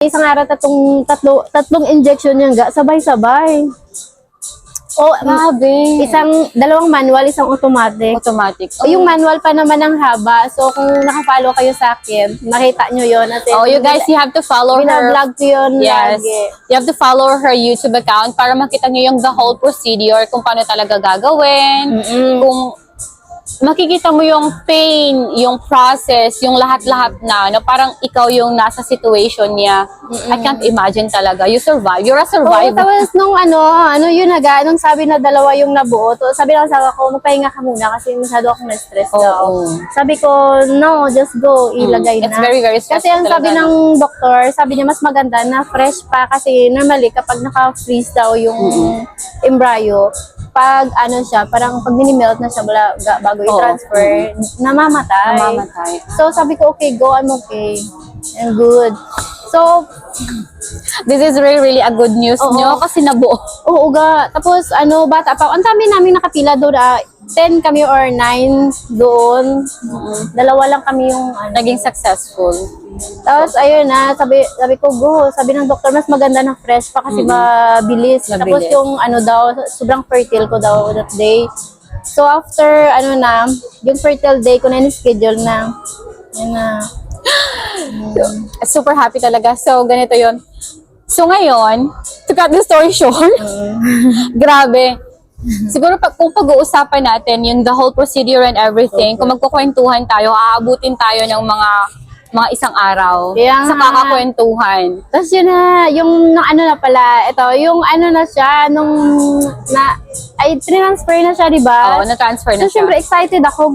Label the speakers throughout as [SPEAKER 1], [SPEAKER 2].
[SPEAKER 1] Isang araw tatlong injection yung sabay-sabay. Oh,
[SPEAKER 2] Grabe.
[SPEAKER 1] Dalawang manual, isang automatic.
[SPEAKER 2] Automatic.
[SPEAKER 1] Yung manual pa naman ang haba. So, kung naka-follow kayo sa akin, makita nyo yun.
[SPEAKER 2] Oh, you guys, you have to follow her.
[SPEAKER 1] Binablog ko yun
[SPEAKER 2] Yes.
[SPEAKER 1] lagi.
[SPEAKER 2] You have to follow her YouTube account para makita nyo yung the whole procedure, kung paano talaga gagawin, kung makikita mo yung pain, yung process, yung lahat-lahat na, parang ikaw yung nasa situation niya. I can't imagine talaga. You survive. You're a
[SPEAKER 1] Oo,
[SPEAKER 2] survivor.
[SPEAKER 1] tapos nung yun nung sabi na dalawa yung nabuo, sabi ng asawa ko, magpahinga ka muna kasi masyado akong na-stress daw. Sabi ko, no, just go, ilagay na.
[SPEAKER 2] It's very, very stressful
[SPEAKER 1] Kasi ang sabi
[SPEAKER 2] talaga,
[SPEAKER 1] ng doktor, sabi niya mas maganda na fresh pa kasi normally kapag naka-freeze daw yung embryo, pag siya, parang pag mini-melt na siya bago i-transfer, namamatay.
[SPEAKER 2] Namamatay.
[SPEAKER 1] So sabi ko, okay, go, I'm okay. I'm good. So,
[SPEAKER 2] This is really, really a good news nyo kasi nabuo.
[SPEAKER 1] oo ga. Tapos, bata pa. Ang dami namin nakapila doon. 10 kami or 9 doon. Dalawa lang kami yung
[SPEAKER 2] Naging successful.
[SPEAKER 1] Tapos, ayun na. Sabi ko, go. Sabi ng doktor, mas maganda na fresh pa kasi mabilis. Tapos yung daw, sobrang fertile ko daw that day. So, after, yung fertile day ko na schedule na. Yun na.
[SPEAKER 2] Super happy talaga. So, ganito yon. So, ngayon, to cut the story short, grabe. Siguro kung pag-uusapan natin yung the whole procedure and everything, kung magkukwentuhan tayo, aabutin tayo ng mga isang araw sa kakakwentuhan.
[SPEAKER 1] Tapos yun na, yung na pala, ito, yung na siya, transfer na siya, di ba?
[SPEAKER 2] Oo, na-transfer na
[SPEAKER 1] so,
[SPEAKER 2] siya.
[SPEAKER 1] syempre, excited ako.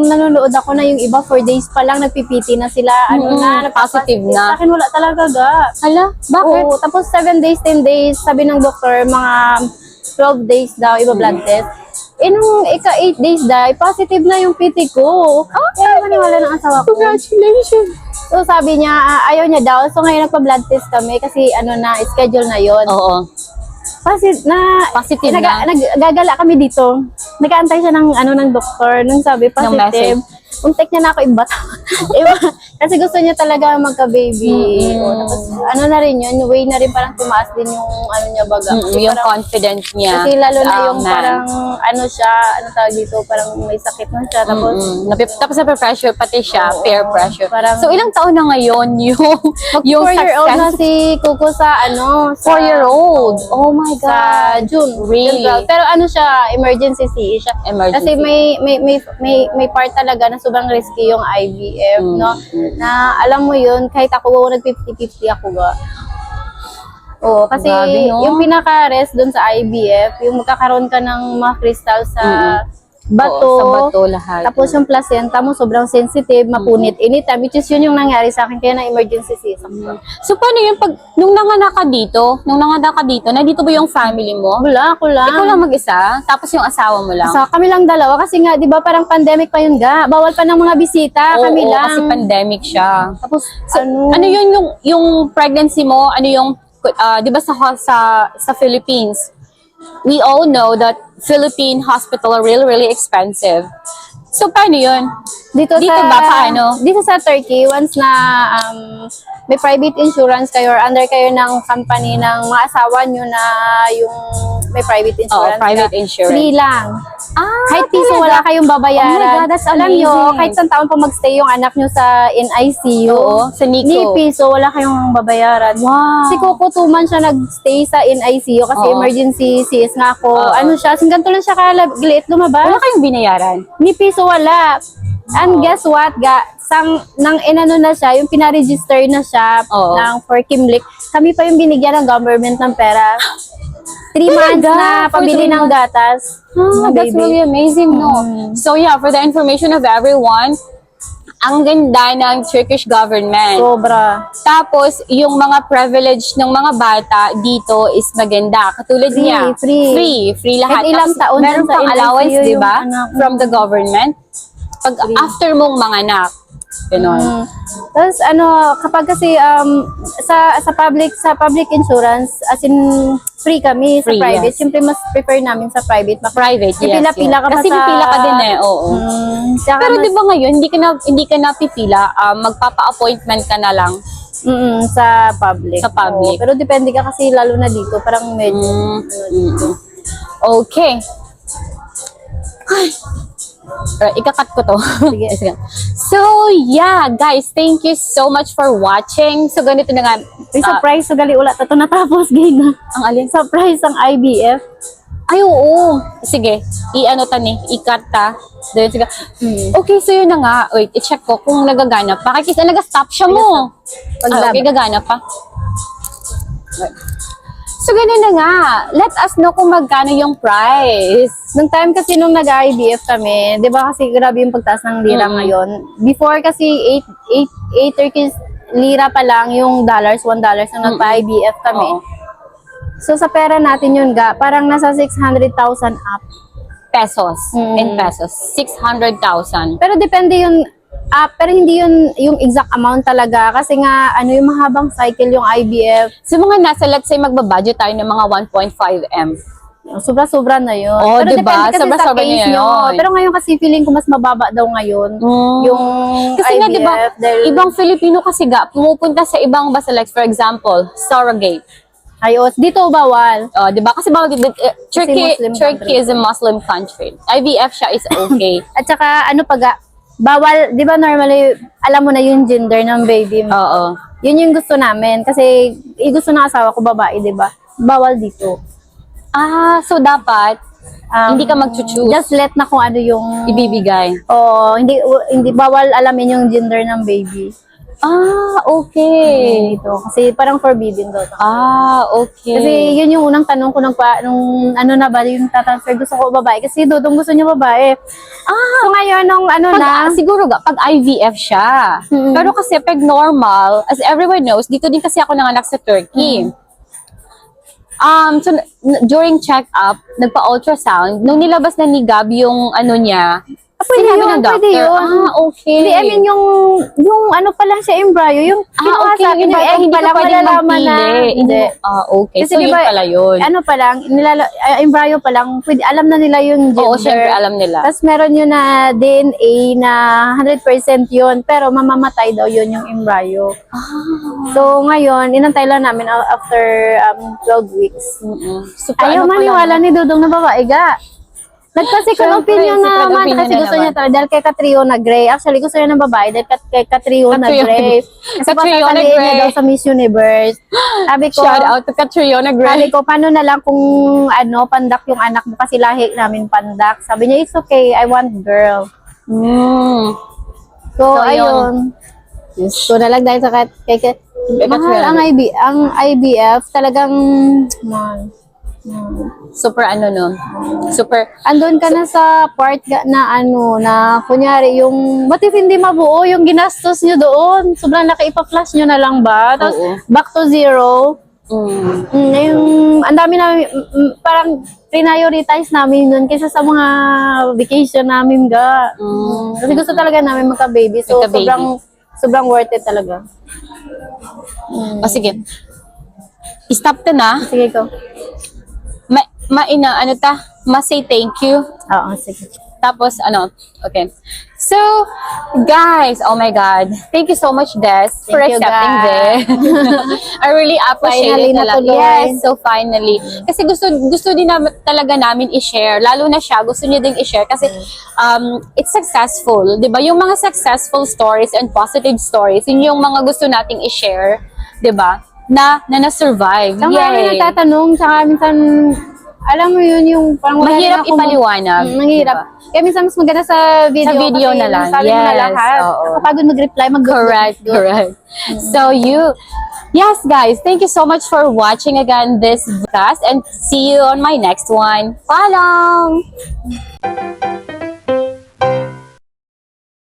[SPEAKER 1] Nanonood ako na yung iba, 4 days pa lang, nagpipiti na sila.
[SPEAKER 2] Positive na.
[SPEAKER 1] Sa akin, wala talaga ga.
[SPEAKER 2] Hala, bakit?
[SPEAKER 1] Oo, tapos 7 days, 10 days, sabi ng doktor, mga 12 days daw, iba blood test. Nung 8 days daw, positive na yung PT ko. Kaya maniwala ng asawa ko.
[SPEAKER 2] Congratulations!
[SPEAKER 1] So sabi niya, ayaw niya daw. So ngayon nagpa-blood test kami kasi schedule na yon.
[SPEAKER 2] Oo.
[SPEAKER 1] Positive na. Nagagala kami dito. Nag-aantay siya ng doktor. Nung sabi, positive. Untek niya na ako ibata. Kasi gusto niya talaga magka-baby. Tapos na rin yun, way na rin parang tumaas din yung niya baga.
[SPEAKER 2] Yung confidence niya.
[SPEAKER 1] Kasi lalo na yung parang tawag dito, parang may sakit na siya.
[SPEAKER 2] Tapos na-pressure pati siya, peer pressure.
[SPEAKER 1] Parang,
[SPEAKER 2] so ilang taon na ngayon yung
[SPEAKER 1] 4-year-old na si Kuko sa
[SPEAKER 2] 4-year-old. Oh my God.
[SPEAKER 1] Sa June.
[SPEAKER 2] Really?
[SPEAKER 1] June 12. Pero siya, emergency CE siya.
[SPEAKER 2] Emergency.
[SPEAKER 1] Kasi may part talaga na sobrang risky yung IVF, no? Na alam mo yun, kahit ako nag-50-50 ako ga. Oo, kasi
[SPEAKER 2] Grabe, no?
[SPEAKER 1] yung pinaka-rest dun sa IVF, yung magkakaroon ka ng mga crystal sa bato.
[SPEAKER 2] Oo, sa bato lahat.
[SPEAKER 1] Tapos yung placenta mo sobrang sensitive, mapunit anytime, which is yun yung nangyari sa akin, kaya na emergency C-section.
[SPEAKER 2] So paano yun nung nanganak ka dito, nandito ba yung family mo?
[SPEAKER 1] Wala, ako lang.
[SPEAKER 2] Ikaw lang mag-isa? Tapos yung asawa mo lang?
[SPEAKER 1] So, kami lang dalawa kasi nga, di ba parang pandemic pa yun ga. Bawal pa ng mga bisita, kami lang.
[SPEAKER 2] kasi pandemic siya.
[SPEAKER 1] Tapos,
[SPEAKER 2] Ano yun yung pregnancy mo, di ba sa Philippines, we all know that Philippine hospital are really, really expensive. So, paano yun? Dito ba, paano?
[SPEAKER 1] Dito sa Turkey, once na may private insurance kayo or under kayo ng company ng mga asawa nyo na yung may private insurance.
[SPEAKER 2] Private insurance.
[SPEAKER 1] Free lang. Kahit piso
[SPEAKER 2] talaga?
[SPEAKER 1] wala kayong babayaran.
[SPEAKER 2] Oh my God, that's
[SPEAKER 1] Alam nyo,
[SPEAKER 2] amazing.
[SPEAKER 1] kahit isang taon pa magstay yung anak nyo sa NICU.
[SPEAKER 2] Oo, sa NICU.
[SPEAKER 1] Ni piso, wala kayong babayaran.
[SPEAKER 2] Wow.
[SPEAKER 1] Si Coco 2 months siya nagstay sa NICU kasi emergency CS nga ako. Ganito lang siya kaliit lumabas.
[SPEAKER 2] Wala kayong binayaran?
[SPEAKER 1] Ni piso wala. And guess what? Nang na siya, yung pinaregister na siya for Kimlik, kami pa yung binigyan ng government ng pera. 3 months na pabili ng gatas.
[SPEAKER 2] That's really amazing, no? So yeah, for the information of everyone, ang ganda ng Turkish government.
[SPEAKER 1] Sobra.
[SPEAKER 2] Tapos, yung mga privilege ng mga bata dito is maganda. Katulad niya, free lahat.
[SPEAKER 1] Kahit ilang taon
[SPEAKER 2] meron
[SPEAKER 1] sa
[SPEAKER 2] pang
[SPEAKER 1] NICU
[SPEAKER 2] allowance, di ba?
[SPEAKER 1] yung anak.
[SPEAKER 2] From the government. After mong manganak. Ganon.
[SPEAKER 1] Tapos kapag kasi sa public insurance, as in free kami sa
[SPEAKER 2] Free,
[SPEAKER 1] private.
[SPEAKER 2] yes.
[SPEAKER 1] Siyempre mas prefer namin sa private.
[SPEAKER 2] Private, yes.
[SPEAKER 1] Pipila-pila ka pa
[SPEAKER 2] Kasi
[SPEAKER 1] sa...
[SPEAKER 2] pipila ka din eh, oo.
[SPEAKER 1] Tsaka
[SPEAKER 2] Pero
[SPEAKER 1] mas-
[SPEAKER 2] di ba ngayon, hindi ka na pipila, magpapa-appointment ka na lang.
[SPEAKER 1] Sa public.
[SPEAKER 2] Sa public.
[SPEAKER 1] Oo, pero depende ka kasi lalo na dito, parang medyo
[SPEAKER 2] Okay. Ay. Ikakat ko to.
[SPEAKER 1] Sige.
[SPEAKER 2] Sige. So, yeah, guys, thank you so much for watching. So, ganito na nga.
[SPEAKER 1] May surprise so gali ulat ito natapos gina.
[SPEAKER 2] Ang alin?
[SPEAKER 1] Surprise ang IBF.
[SPEAKER 2] Ay, oo. Sige, i-ano ta ni, i-cut ta. Then, sige. Okay, so yun na nga. Wait, i-check ko kung nagagana pa. Kasi nag-stop siya mo.
[SPEAKER 1] Paglab-
[SPEAKER 2] Okay, gagana pa. So, ganun na nga. Let us know kung magkano yung price.
[SPEAKER 1] Nung time kasi nung nag-IBF kami, di ba kasi grabe yung pagtaas ng lira ngayon. Before kasi 8 Turkish lira pa lang yung $1 nung nagpa-IBF kami.
[SPEAKER 2] Oo.
[SPEAKER 1] So sa pera natin yun parang nasa 600,000 up.
[SPEAKER 2] Pesos. In pesos. 600,000.
[SPEAKER 1] Pero depende yun up, pero hindi yun yung exact amount talaga kasi nga ano yung mahabang cycle yung IBF.
[SPEAKER 2] So, mga nasa, let's say, magbabudget tayo ng mga 1.5 M.
[SPEAKER 1] Sobra-sobra na yun.
[SPEAKER 2] Oh,
[SPEAKER 1] pero
[SPEAKER 2] diba?
[SPEAKER 1] depende kasi sa
[SPEAKER 2] Sobra-sobra
[SPEAKER 1] case
[SPEAKER 2] na
[SPEAKER 1] nyo.
[SPEAKER 2] yun.
[SPEAKER 1] Pero ngayon kasi feeling ko mas mababa daw ngayon yung
[SPEAKER 2] Kasi
[SPEAKER 1] IBF.
[SPEAKER 2] nga, diba,
[SPEAKER 1] dahil,
[SPEAKER 2] ibang Filipino kasi pumupunta sa ibang basa, like, for example, surrogate.
[SPEAKER 1] ayos, dito bawal.
[SPEAKER 2] Oh, diba? Kasi bawal, Turkey
[SPEAKER 1] Muslim
[SPEAKER 2] Turkey is a Muslim country. IVF siya is okay.
[SPEAKER 1] At saka ano bawal, di ba normally, alam mo na yung gender ng baby mo.
[SPEAKER 2] Oo.
[SPEAKER 1] Yun yung gusto namin. Kasi gusto ng asawa ko babae, di ba? Bawal dito.
[SPEAKER 2] Ah, so dapat, hindi ka mag-choose.
[SPEAKER 1] Just let na kung ano yung...
[SPEAKER 2] Ibibigay.
[SPEAKER 1] Oo, hindi bawal alamin yung gender ng baby.
[SPEAKER 2] Ah, okay.
[SPEAKER 1] Dito. Kasi parang forbidden daw.
[SPEAKER 2] Ah, okay.
[SPEAKER 1] Kasi yun yung unang tanong ko nung ano na ba yung tatransfer, gusto ko babae. Kasi Dodong gusto niya babae. So ngayon nung ano na...
[SPEAKER 2] Siguro pag IVF siya. Pero kasi pag normal, as everyone knows, dito din kasi ako nanganak sa Turkey. So during check-up, nagpa-ultrasound, nung nilabas na ni Gab yung ano niya,
[SPEAKER 1] Pwede
[SPEAKER 2] sinabi
[SPEAKER 1] yun,
[SPEAKER 2] ng doctor,
[SPEAKER 1] pwede yun.
[SPEAKER 2] ah, okay.
[SPEAKER 1] Hindi, I mean yung ano pa lang siya embryo, yung kinuha
[SPEAKER 2] okay.
[SPEAKER 1] sa akin,
[SPEAKER 2] Hindi
[SPEAKER 1] pa
[SPEAKER 2] ka
[SPEAKER 1] lang
[SPEAKER 2] pwedeng
[SPEAKER 1] malalaman na.
[SPEAKER 2] magpili.
[SPEAKER 1] Hindi.
[SPEAKER 2] Okay.
[SPEAKER 1] Kasi
[SPEAKER 2] So, yun
[SPEAKER 1] diba,
[SPEAKER 2] pala yun.
[SPEAKER 1] Ano pa lang, embryo pa lang, pwede, alam na nila yung gender.
[SPEAKER 2] Oo, syempre, alam nila.
[SPEAKER 1] Tapos meron yun na DNA na 100% yun, pero mamamatay daw yun yung embryo. So ngayon, inantay lang namin after 12 weeks.
[SPEAKER 2] Super,
[SPEAKER 1] Ayaw
[SPEAKER 2] ano pala,
[SPEAKER 1] maniwala
[SPEAKER 2] no?
[SPEAKER 1] ni Dudong na babae ga. Nagpa-second
[SPEAKER 2] Syempre,
[SPEAKER 1] opinion
[SPEAKER 2] second
[SPEAKER 1] naman
[SPEAKER 2] opinion
[SPEAKER 1] kasi
[SPEAKER 2] na
[SPEAKER 1] gusto
[SPEAKER 2] naman.
[SPEAKER 1] niya talaga dahil kay Catriona Gray. Actually, gusto niya ng babae dahil kay Catriona
[SPEAKER 2] Catriona
[SPEAKER 1] Gray. Kasi
[SPEAKER 2] Catriona
[SPEAKER 1] pasasaliin niya
[SPEAKER 2] Gray.
[SPEAKER 1] daw sa Miss Universe. Sabi ko,
[SPEAKER 2] Shout out to Catriona
[SPEAKER 1] sabi
[SPEAKER 2] Gray.
[SPEAKER 1] ko, paano na lang kung pandak yung anak mo kasi lahi namin pandak. Sabi niya, it's okay, I want girl. So,
[SPEAKER 2] So,
[SPEAKER 1] ayun. So, na lang dahil sa kay mahal
[SPEAKER 2] Catriona
[SPEAKER 1] ang IBF, talagang mahal.
[SPEAKER 2] Super ano no. Super.
[SPEAKER 1] Andun ka na sa part na na kunyari yung, what if hindi mabuo yung ginastos nyo doon? Sobrang laki ipa-flash nyo na lang ba? Tapos,
[SPEAKER 2] Oo.
[SPEAKER 1] back to zero. Yung, ang dami namin, parang prioritize namin nun kaysa sa mga vacation namin ga. Kasi gusto talaga namin magka-baby. So,
[SPEAKER 2] Magka-baby.
[SPEAKER 1] sobrang worth it talaga.
[SPEAKER 2] O sige. Stop to na.
[SPEAKER 1] Sige ko.
[SPEAKER 2] Ma-say thank you.
[SPEAKER 1] Oo, sige.
[SPEAKER 2] Tapos, okay. So, guys, oh my God. Thank you so much, Des, for
[SPEAKER 1] Thank you,
[SPEAKER 2] accepting
[SPEAKER 1] guys.
[SPEAKER 2] this. I really appreciate
[SPEAKER 1] Finally,
[SPEAKER 2] it talaga.
[SPEAKER 1] natuloy.
[SPEAKER 2] Yes, so finally. Kasi gusto din talaga namin i-share. Lalo na siya, gusto niya din i-share. Kasi it's successful. Di ba? Yung mga successful stories and positive stories, yun yung mga gusto nating i-share. Di ba? Na na-survive.
[SPEAKER 1] Saka marami nagtatanong, saka minsan, alam mo yun yung parang wala
[SPEAKER 2] Mahirap
[SPEAKER 1] rin ako
[SPEAKER 2] ipaliwanag.
[SPEAKER 1] mahirap. Kaya minsan mas maganda sa video.
[SPEAKER 2] Sa video
[SPEAKER 1] kasi
[SPEAKER 2] na lang.
[SPEAKER 1] nasabi mo na
[SPEAKER 2] Yes,
[SPEAKER 1] lahat.
[SPEAKER 2] oo.
[SPEAKER 1] Nakapagod mag-reply,
[SPEAKER 2] Correct. So yes guys, thank you so much for watching again this podcast and see you on my next one. Paalam!